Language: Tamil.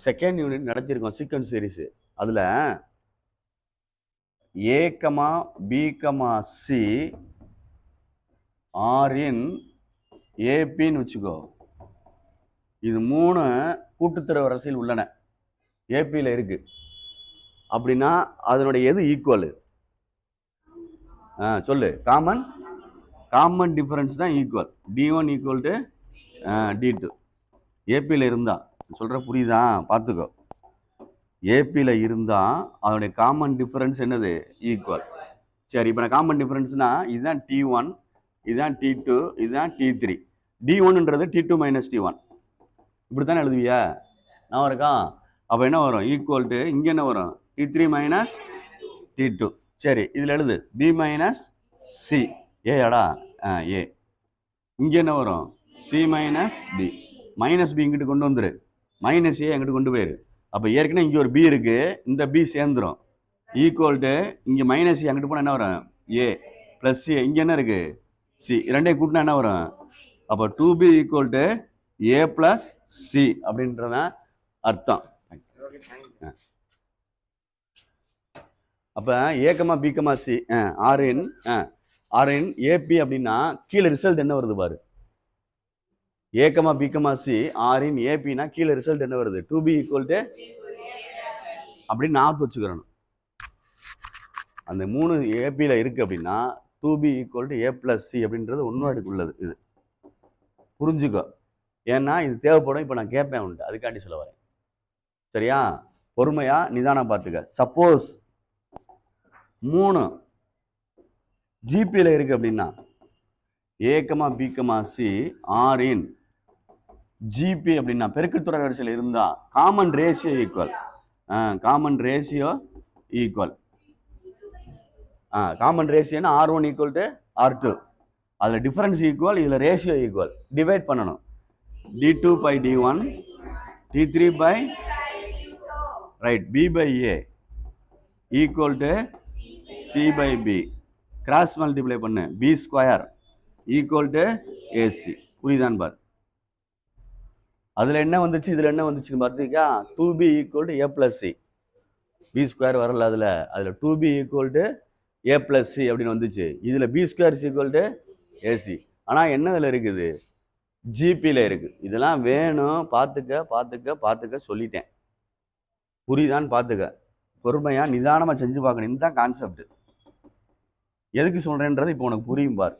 செகண்ட் யூனிட் நடத்தியிருக்கோம் சீக்வன்ஸ் சீரிஸ். அதில் A comma B comma C ஆரின் ஏபின்னு வச்சுக்கோ. இது 3 கூட்டுத்தர வரிசையில் உள்ளன, ஏபியில் இருக்கு. அப்படின்னா அதனுடைய எது ஈக்குவல்? சொல்லு. காமன் டிஃபரன்ஸ் தான் equal. D1 equal to D2 ஏபியில் இருந்தா. சொல்ற புரியுதா? பார்த்துக்கோ. ஏபியில் இருந்தா அதனுடைய காமன் டிஃபரன்ஸ் என்னது? ஈக்குவல். சரி, இப்போ நான் காமன் டிஃபரன்ஸ்னா இதுதான் T1, இதுதான் T2, இதுதான் T3. D1ன்றது T2 minus T1. இப்படி தானே எழுதுவியா? நான் இருக்கா? அப்போ என்ன வரும்? ஈக்குவல் டு இங்கே என்ன வரும்? T3 minus T2. சரி, இதில் எழுது B மைனஸ் சி. ஏடா? ஏ. இங்கே என்ன வரும்? C minus B. Minus B இங்கிட்டு கொண்டு வந்துரு, மைனஸ் ஏ அங்கிட்டு கொண்டு போயிரு. அப்போ ஏற்கனவே இங்கே ஒரு பி இருக்கு, இந்த பி சேர்ந்துடும். ஈக்குவல் டு இங்கே மைனஸ் ஏ அங்கிட்டு போனால் என்ன வரும்? ஏ ப்ளஸ் ஏ. இங்கே என்ன இருக்கு? சி. ரெண்டையும் கூட்டினா என்ன வரும்? அப்போ 2b equal to A plus C அப்படின்றதான் அர்த்தம். அப்போ ஏகமா பிகமா சி ஆர்என் ஏபி அப்படின்னா கீழே ரிசல்ட் என்ன வருது பாரு. ஏகமா பிகமா சி ஆர்இன் ஏபினா கீழே ரிசல்ட் என்ன வருது? 2b ஈக்குவல் டு அப்படின்னு ஞாபகம் வச்சுக்கிறணும். அந்த 3 ஏபியில் இருக்கு அப்படின்னா 2b equal to A plus C அப்படின்றது ஒன்றுக்கு உள்ளது. இது புரிஞ்சுக்கோ. ஏன்னா இது தேவைப்படும். இப்போ நான் கேட்பேன் உண்டு, அதுக்காண்டி சொல்ல வரேன். சரியா? பொறுமையா நிதானம் பார்த்துக்க. சப்போஸ் 3 ஜிபியில் இருக்கு அப்படின்னா ஏகமா பிகமா சி ஆர்இன் ஜிபி அப்படின்னா பெருக்குத்தொடர் வரிசையில் இருந்தா common ratio equal. Common ratio equal. Common ரேஷியோனா R1 ஈக்குவல் டு R2. அதில் டிஃபரன்ஸ் ஈக்குவல், இதில் ரேஷியோ ஈக்குவல். டிவைட் பண்ணணும். D2 by D1, T3 by write B by A equal to C by B. Cross multiply பண்ணு. B square equal to AC. புரியுதான் பார். அதில் என்ன வந்துச்சு, இதில் என்ன வந்துச்சுன்னு பார்த்துக்கா. 2b equal to A plus C. B square வரல. அதில் 2b equal to A plus C அப்படின்னு வந்துச்சு. இதில் B square equal to AC. ஆனால் என்ன இதில் இருக்குது? ஜிபியில் இருக்குது. இதெல்லாம் வேணும். பார்த்துக்க சொல்லிட்டேன். புரியுதான்னு பார்த்துக்க. பொறுமையாக நிதானமாக செஞ்சு பார்க்கணும். இதுதான் கான்செப்ட். எதுக்கு சொல்கிறேன்றது இப்போ உனக்கு புரியும் பார்.